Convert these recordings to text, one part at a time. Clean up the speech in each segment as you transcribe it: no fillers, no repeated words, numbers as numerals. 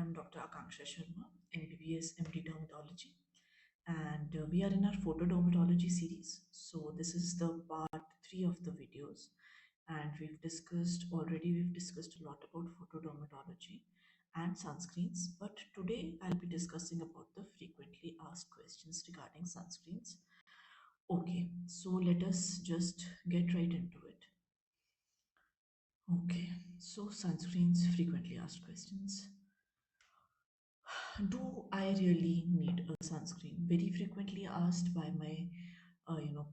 am Dr. Akanksha Sharma, MBBS MD Dermatology, and we are in our photodermatology series. So this is the part 3 of the videos, and we've discussed a lot about photodermatology and sunscreens, but today I'll be discussing about the frequently asked questions regarding sunscreens. Okay, so let us just get right into it. Okay, so sunscreens, frequently asked questions. Do I really need a sunscreen? Very frequently asked by my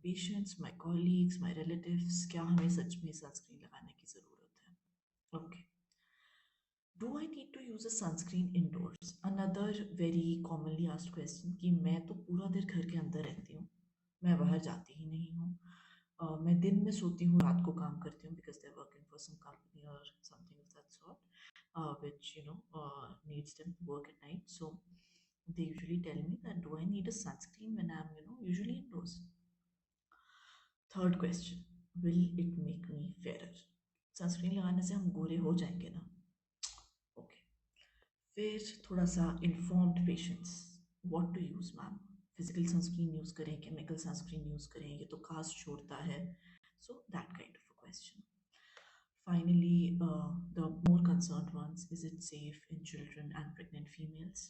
patients, my colleagues, my relatives. क्या हमें सच में sunscreen लगाने की ज़रूरत है? Okay. Do I need to use a sunscreen indoors? Another very commonly asked question कि मैं तो पूरा दिन घर के अंदर रहती हूँ, मैं बाहर जाती ही नहीं हूँ. मैं दिन में सोती हूँ, रात को काम करती हूँ because they're working for some company or something of that sort, which needs them to work at night. So they usually tell me that do I need a sunscreen when I'm usually indoors. Third question, will it make me fairer? Sunscreen लगाने से हम गोरे हो जाएंगे ना? Okay, फिर थोड़ा सा informed patients. What to use ma'am? Physical sunscreen use करें, केमिकल सनस्क्रीन यूज़ करें, ये तो कास्ट छोड़ता है. So that kind of a question. Finally, the more concerned ones, is it safe in children and pregnant females?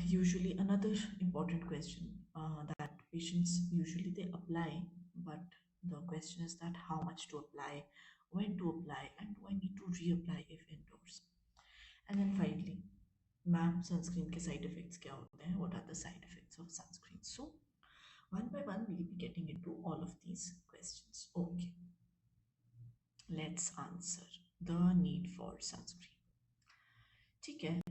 Usually another important question that patients usually they apply, but the question is that how much to apply, when to apply, and do I need to reapply if indoors? And then finally, ma'am, sunscreen के side effects क्या होते हैं? What are the side effects of sunscreen? So one by one we'll be getting into all of these questions. Okay, let's answer the need for sunscreen. ठीक है.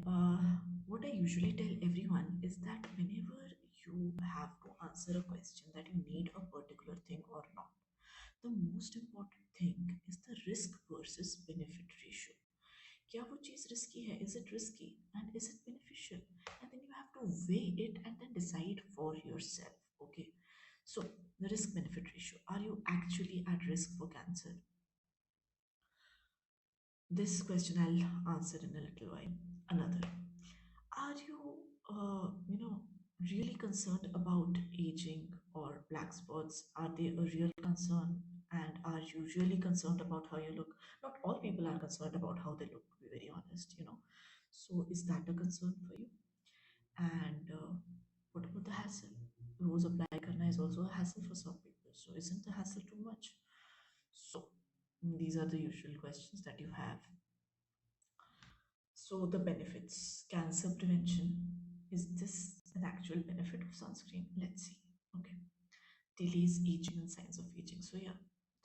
What I usually tell everyone is that whenever you have to answer a question that you need a particular thing or not, the most important thing is the risk versus benefit ratio. क्या वो चीज़ risky है? Is it risky? And is it beneficial? And then you have to weigh it and then decide for yourself. Okay. So the risk benefit ratio. Are you actually at risk for cancer? This question I'll answer in a little while. Another. Are you, really concerned about aging or black spots? Are they a real concern? And are you really concerned about how you look? Not all people are concerned about how they look, to be very honest. So, is that a concern for you? And what about the hassle? Rose apply karna is also a hassle for some people. So, isn't the hassle too much? So, these are the usual questions that you have. So the benefits, cancer prevention. Is this an actual benefit of sunscreen? Let's see. Okay. Delays aging and signs of aging. So yeah,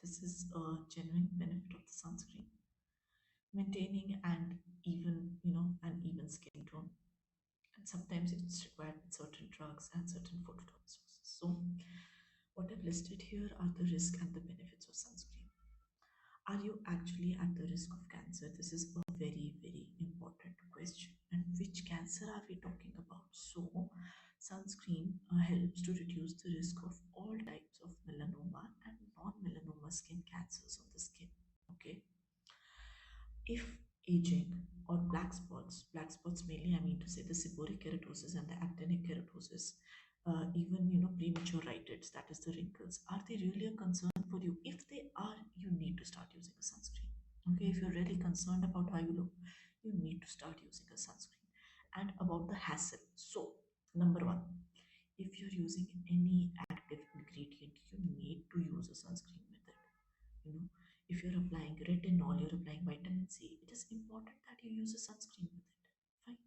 this is a genuine benefit of the sunscreen. Maintaining an even skin tone. And sometimes it's required with certain drugs and certain phototoxins. So what I've listed here are the risks and the benefits of sunscreen. Are you actually at the risk of cancer? This is a very, very important question. And which cancer are we talking about? So, sunscreen helps to reduce the risk of all types of melanoma and non melanoma skin cancers on the skin. Okay. If aging or black spots mainly, I mean to say the seborrheic keratosis and the actinic keratosis, even premature rhytids, that is the wrinkles, are they really a concern for you? If they are, you need to start using a sunscreen. Okay, if you're really concerned about how you look, you need to start using a sunscreen. And about the hassle, so number one, if you're using any active ingredient, you need to use a sunscreen with it. If you're applying retinol, you're applying vitamin C, it is important that you use a sunscreen with it. Fine.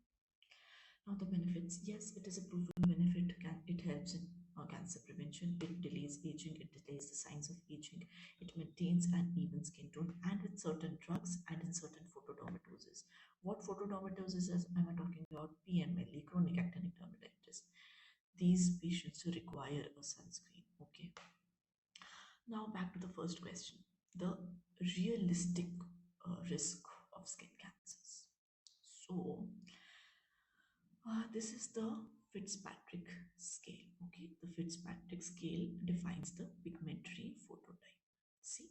Now the benefits, yes, it is a proven benefit. It helps in cancer prevention, it delays aging, it delays the signs of aging, it maintains an even skin tone, and with certain drugs and in certain photodermatoses. What photodermatoses am I talking about? PMLE, chronic actinic dermatitis. These patients require a sunscreen. Okay. Now back to the first question, the realistic risk of skin cancers. So this is the Fitzpatrick scale. Okay, the Fitzpatrick scale defines the pigmentary phototype. See,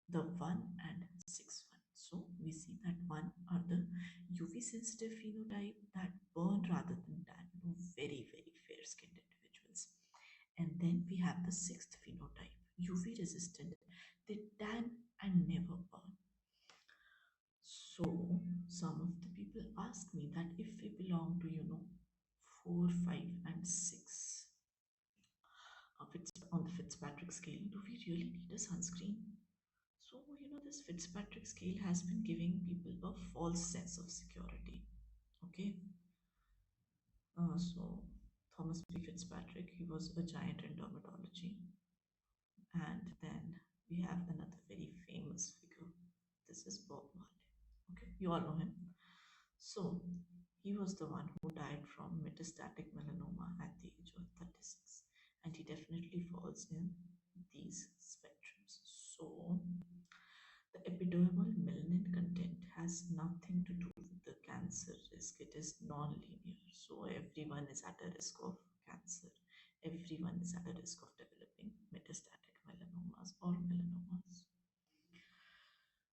the 1 and 6 1. So we see that one are the UV sensitive phenotype that burn rather than tan, very, very fair skinned individuals. And then we have the sixth phenotype, UV resistant, they tan and never burn. So some of the people ask me that if we belong to, 4, 5, and 6 on the Fitzpatrick scale, do we really need a sunscreen? So, this Fitzpatrick scale has been giving people a false sense of security. Okay. So, Thomas B. Fitzpatrick, he was a giant in dermatology. And then we have another very famous figure. This is Bob Marley. Okay, you all know him. So, he was the one who died from metastatic melanoma at the age of 36. And he definitely falls in these spectrums. So, the epidermal melanin content has nothing to do with the cancer risk. It is non-linear. So everyone is at a risk of cancer. Everyone is at a risk of developing metastatic melanomas or melanomas.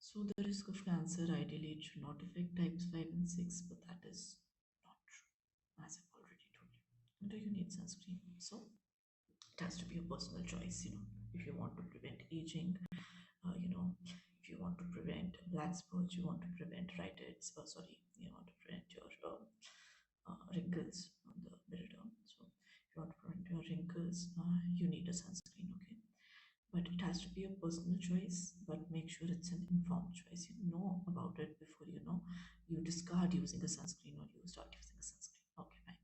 So the risk of cancer ideally it should not affect types 5 and 6, but that is not true, as I've already told you. Do you need sunscreen? So it has to be a personal choice, if you want to prevent aging, if you want to prevent black spots, you want to prevent rhytids, sorry, you want to prevent your wrinkles on the middle term. So if you want to prevent your wrinkles, you need a sunscreen, okay? But it has to be a personal choice, but make sure it's an informed choice. You know about it before you discard using a sunscreen or you start using a sunscreen. Okay, fine.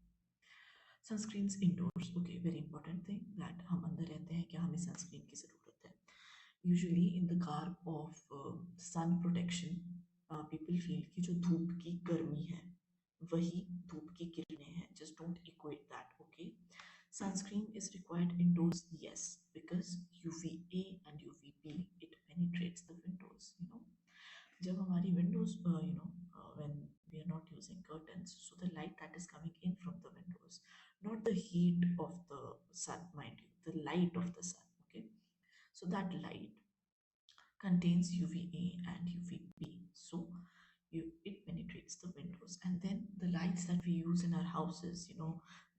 Sunscreens indoors, okay, very important thing that हम अंदर रहते हैं क्या हमें sunscreen की ज़रूरत है. Usually in the garb of sun protection, people feel कि जो धूप की गर्मी है वही धूप की किरणें हैं. Just don't equate that, okay? Sunscreen is required indoors, yes, because UVA and UVB it penetrates the windows. जब हमारी windows, when we are not using curtains, so the light that is coming in from the windows, not the heat of the sun, mind you, the light of the sun, okay? So that light contains UVA and UVB. So it penetrates the windows. And then the lights that we use in our houses,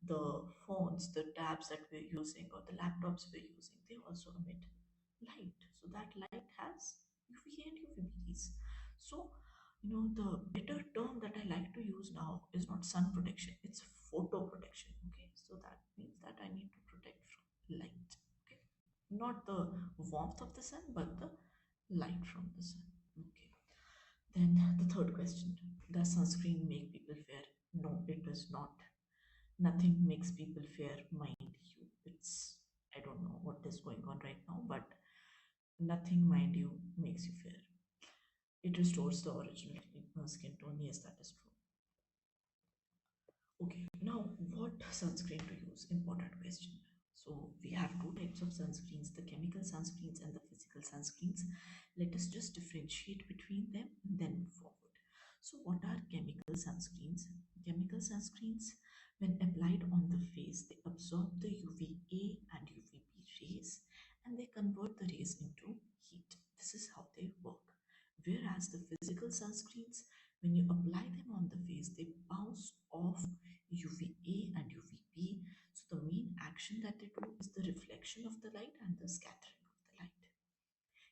the phones, the tabs that we're using, or the laptops we're using, they also emit light. So that light has UVA and UVBs. So, the better term that I like to use now is not sun protection, it's photo protection. Okay. So that means that I need to protect from light. Okay. Not the warmth of the sun, but the light from the sun. Okay. Then the third question, does sunscreen make people fair? No, it does not. Nothing makes people fair, mind you. It's, I don't know what is going on right now, but nothing, mind you, makes you fair. It restores the original skin tone. Yes, that is true. Okay, now what sunscreen to use? Important question. So we have two types of sunscreens, the chemical sunscreens and the physical sunscreens. Let us just differentiate between them and then move forward. So what are chemical sunscreens? Chemical sunscreens, when applied on the face, they absorb the UVA and UVB rays and they convert the rays into heat. This is how they work. Whereas the physical sunscreens, when you apply them on the face, they bounce off UVA and UVB. So the main action that they do is the reflection of the light and the scattering of the light.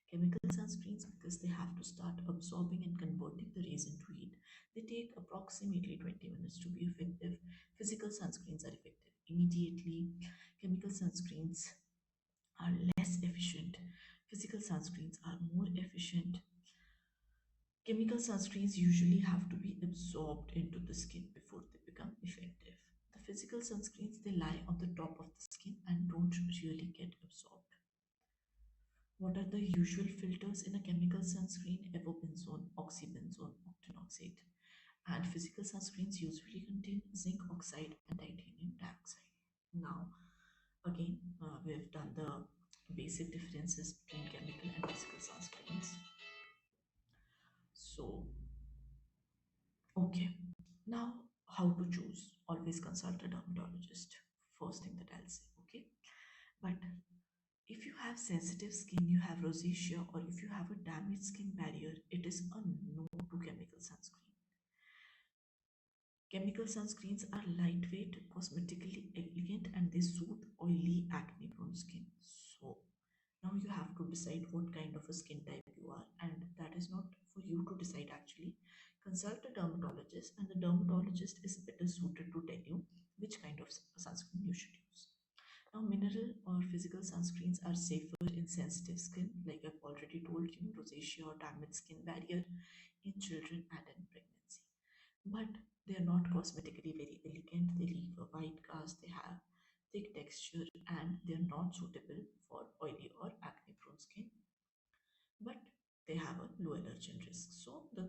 Chemical sunscreens, because they have to start absorbing and converting the rays into heat, they take approximately 20 minutes to be effective. Physical sunscreens are effective immediately. Chemical sunscreens are less efficient. Physical sunscreens are more efficient. Chemical sunscreens usually have to be absorbed into the skin before they become effective. The physical sunscreens, they lie on the top of the skin and don't really get absorbed. What are the usual filters in a chemical sunscreen? Evobenzone, oxybenzone, octinoxate. And physical sunscreens usually contain zinc oxide and titanium dioxide. Now, again, we have done the basic differences between chemical and physical sunscreens. So, okay, now how to choose? Always consult a dermatologist. First thing that I'll say, okay? But If you have sensitive skin, you have rosacea, or if you have a damaged skin barrier, it is a no to chemical sunscreen. Chemical sunscreens are lightweight, cosmetically elegant, and they suit oily, acne prone skin. So now you have to decide what kind of a skin type you are, and that is not for you to decide actually. Consult a dermatologist, and the dermatologist is better suited to tell you which kind of sunscreen you should use. Now, mineral or physical sunscreens are safer in sensitive skin, like I've already told you, rosacea or damaged skin barrier in children and in pregnancy. But they are not cosmetically very elegant. They leave a white cast, they have thick texture, and they are not suitable for oily or acne prone skin. But they have a low allergen risk. So, the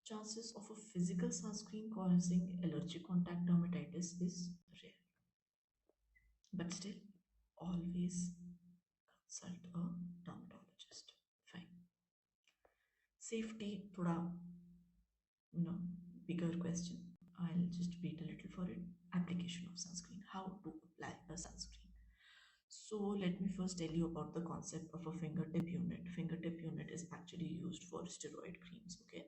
chances of a physical sunscreen causing allergic contact dermatitis is rare. But still, always consult a dermatologist. Fine. Safety, thoda, bigger question. I'll just wait a little for it. Application of sunscreen. How to apply a sunscreen. So let me first tell you about the concept of a fingertip unit. Fingertip unit is actually used for steroid creams. Okay.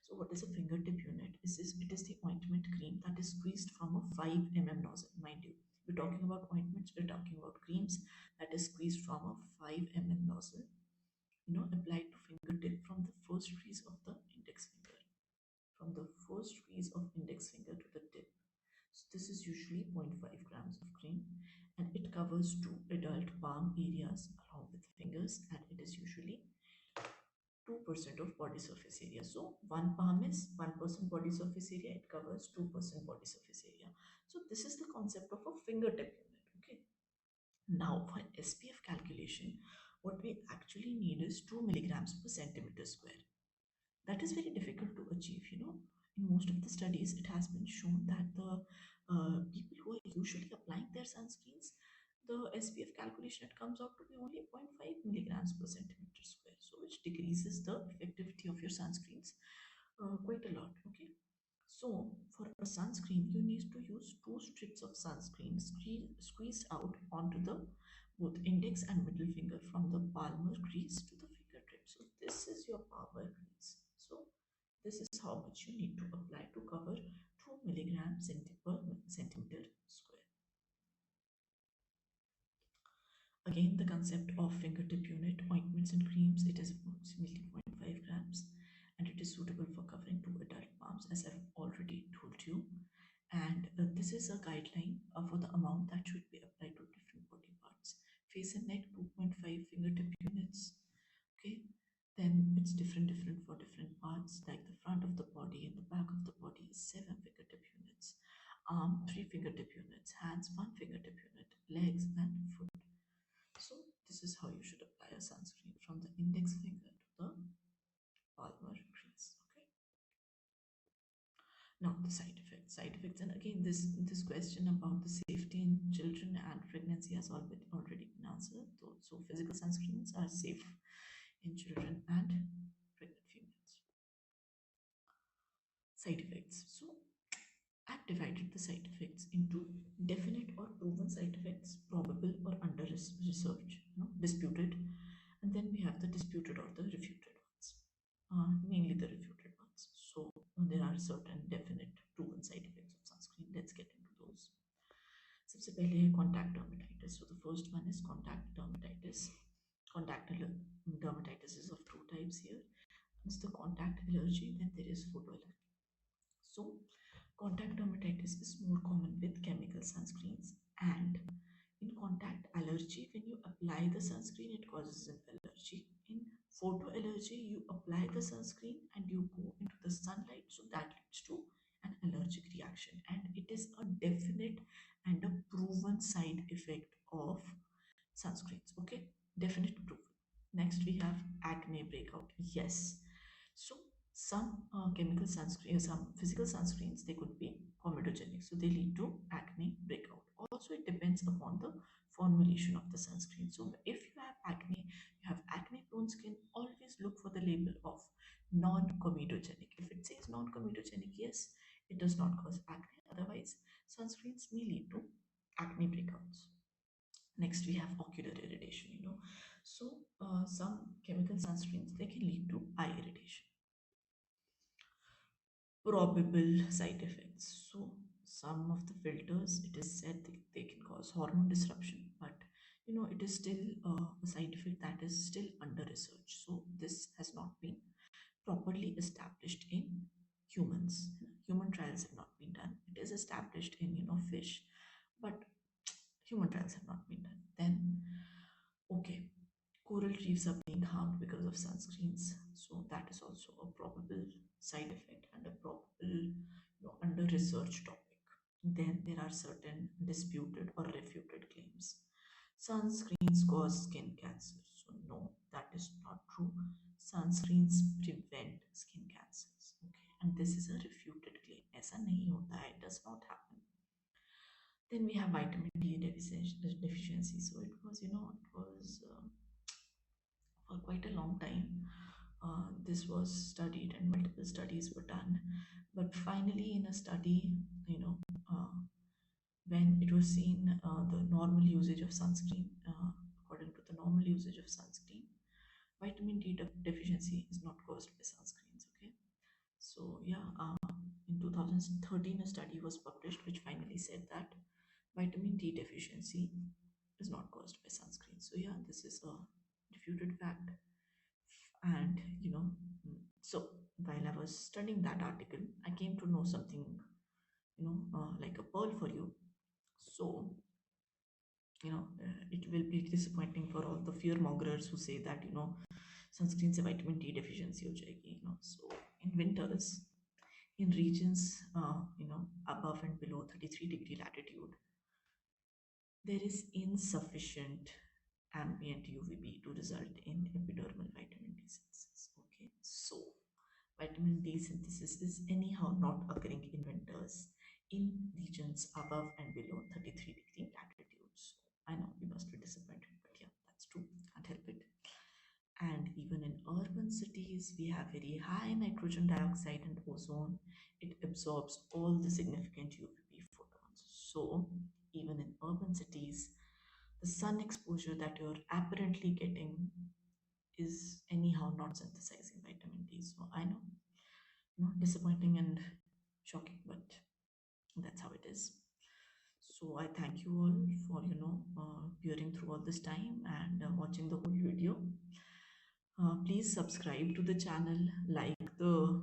So what is a fingertip unit? It is the ointment cream that is squeezed from a 5 mm nozzle. Mind you, we're talking about ointments, we're talking about creams that is squeezed from a 5 mm nozzle, applied to fingertip from the first crease of the index finger. From the first crease of index finger to the tip. So this is usually zero point 0.5 grams of cream, and it covers two adult palm areas along with fingers, and it is usually 2% of body surface area. So one palm is 1% body surface area, it covers 2% body surface area. So this is the concept of a fingertip unit. Okay. Now for SPF calculation, what we actually need is 2 milligrams per centimeter square. That is very difficult to achieve. In most of the studies it has been shown that the people who are usually applying their sunscreens, the SPF calculation, it comes out to be only zero point 0.5 milligrams per centimeter square, so which decreases the effectivity of your sunscreens quite a lot. Okay, so for a sunscreen you need to use two strips of sunscreen squeezed out onto the both index and middle finger from the palmar crease to the fingertip. So this is your palmar crease. So this is how much you need to apply to cover 2 milligrams per centimeter square. Again, the concept of fingertip unit, ointments and creams, it is approximately 0.5 grams, and it is suitable for covering two adult palms, as I've already told you. And this is a guideline for the amount that should be applied to different body parts. Face and neck, 2.5 fingertip units. Okay, then it's different for different parts, like the front of the body and the back of the body is 7 fingertip units. Arm, 3 fingertip units. Hands, 1 fingertip unit. Legs and foot. So this is how you should apply a sunscreen, from the index finger to the palmar crease. Okay. Now the side effects. And again, this question about the safety in children and pregnancy has already been answered. So physical sunscreens are safe in children and pregnant females. Side effects. So I've divided the side effects into definite or proven side effects, probable or under research, disputed, and then we have the disputed or the refuted ones, mainly the refuted ones. So there are certain definite proven side effects of sunscreen. Let's get into those. सबसे पहले है contact dermatitis. So the first one is contact dermatitis. Contact dermatitis is of two types here. It's the contact allergy, then there is photoallergy. So contact dermatitis is more common with chemical sunscreens, and in contact allergy, when you apply the sunscreen, it causes an allergy. In photoallergy, you apply the sunscreen and you go into the sunlight, so that leads to an allergic reaction, and it is a definite and a proven side effect of sunscreens. Okay, definite proven. Next we have acne breakout. Yes, so some chemical sunscreen, some physical sunscreens, they could be comedogenic, so they lead to acne breakout. Also, it depends upon the formulation of the sunscreen. So if you have acne, you have acne prone skin, always look for the label of non-comedogenic. If it says non-comedogenic, yes, it does not cause acne. Otherwise, sunscreens may lead to acne breakouts. Next, we have ocular irritation, So, some chemical sunscreens, they can lead to eye irritation. Probable side effects. So, some of the filters, it is said they can cause hormone disruption, but it is still a side effect that is still under research. So, this has not been properly established in humans. Human trials have not been done. It is established in fish, but human trials have not been done. Then, okay, coral reefs are being harmed because of sunscreens, so that is also a probable side effect and a probable under research topic. Then there are certain disputed or refuted claims. Sunscreens cause skin cancer. So no, that is not true. Sunscreens prevent skin cancers. Okay, and this is a refuted claim. ऐसा नहीं होता है. It does not happen. Then we have vitamin D deficiency. So it was for quite a long time. This was studied and multiple studies were done. But finally, in a study, uh, when it was seen the normal usage of sunscreen, according to the normal usage of sunscreen, vitamin D deficiency is not caused by sunscreens. Okay, so yeah, in 2013, a study was published which finally said that vitamin D deficiency is not caused by sunscreen. So yeah, this is a refuted fact. And so while I was studying that article, I came to know something, like a pearl for you. So it will be disappointing for all the fear mongers who say that sunscreen से vitamin D deficiency हो जाएगी. So in winters, in regions above and below 33-degree latitude, there is insufficient ambient UVB to result in epidermal vitamin D synthesis. Okay, so vitamin D synthesis is anyhow not occurring in winters in regions above and below 33-degree latitudes. So I know you must be disappointed, but yeah, that's true. Can't help it. And even in urban cities, we have very high nitrogen dioxide and ozone. It absorbs all the significant UVB photons. So, even in urban cities, the sun exposure that you're apparently getting is anyhow not synthesizing vitamin D. So, I know, disappointing and shocking, but that's how it is. So, I thank you all for, peering through all this time and watching the whole video. Please subscribe to the channel, like the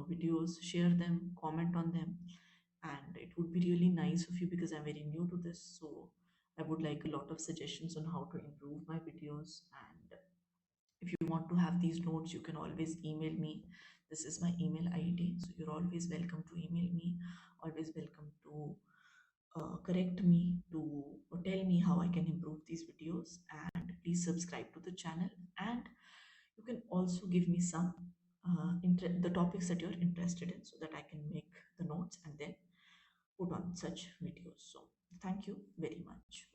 videos, share them, comment on them, and it would be really nice of you because I'm very new to this. So I would like a lot of suggestions on how to improve my videos. And if you want to have these notes, you can always email me. This is my email ID, so you're always welcome to email me. Always welcome to correct me, to tell me how I can improve these videos, and please subscribe to the channel. And you can also give me some the topics that you're interested in so that I can make the notes and then put on such videos. So thank you very much.